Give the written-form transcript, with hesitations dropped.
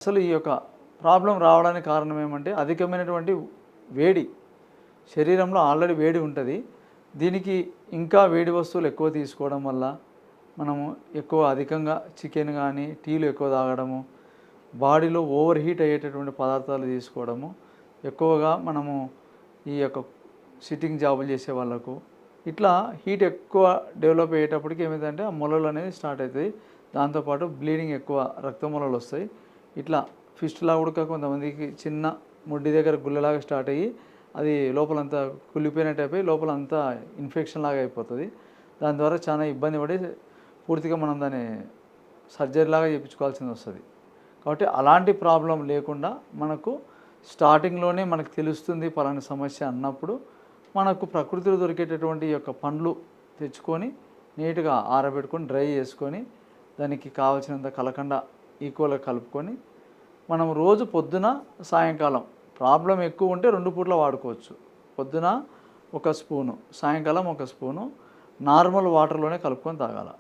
అసలు ఈ యొక్క ప్రాబ్లం రావడానికి కారణం ఏమంటే అధికమైనటువంటి వేడి. శరీరంలో ఆల్రెడీ వేడి ఉంటుంది. దీనికి ఇంకా వేడి వస్తువులు ఎక్కువ తీసుకోవడం వల్ల మనము ఎక్కువ అధికంగా చికెన్ కానీ టీలు ఎక్కువ తాగడము, బాడీలో ఓవర్ హీట్ అయ్యేటటువంటి పదార్థాలు తీసుకోవడము, ఎక్కువగా మనము ఈ యొక్క సిట్టింగ్ జాబులు చేసే వాళ్ళకు ఇట్లా హీట్ ఎక్కువ డెవలప్ అయ్యేటప్పటికి ఏమైందంటే ఆ మొలలు అనేది స్టార్ట్ అవుతాయి. దాంతోపాటు బ్లీడింగ్ ఎక్కువ, రక్త మొలలు వస్తాయి. ఇట్లా ఫిస్టులా ఉడక కొంతమందికి చిన్న ముడ్డి దగ్గర గుల్లలాగా స్టార్ట్ అయ్యి అది లోపలంతా కుళ్ళిపోయినట్టు అయిపోయి లోపలంతా ఇన్ఫెక్షన్ లాగా అయిపోతుంది. దాని ద్వారా చాలా ఇబ్బంది పడి పూర్తిగా మనం దాన్ని సర్జరీ లాగా చేయించుకోవాల్సింది వస్తుంది. కాబట్టి అలాంటి ప్రాబ్లం లేకుండా మనకు స్టార్టింగ్లోనే మనకు తెలుస్తుంది పలానా సమస్య అన్నప్పుడు మనకు ప్రకృతిలో దొరికేటటువంటి యొక్క పండ్లు తెచ్చుకొని నీట్గా ఆరబెట్టుకొని డ్రై చేసుకొని దానికి కావాల్సినంత కలకండ ఈక్వల్గా కలుపుకొని మనం రోజు పొద్దున సాయంకాలం ప్రాబ్లం ఎక్కువ ఉంటే 2 పూట్ల వాడుకోవచ్చు. పొద్దున 1 స్పూను, సాయంకాలం 1 స్పూను నార్మల్ వాటర్లోనే కలుపుకొని తాగాలి.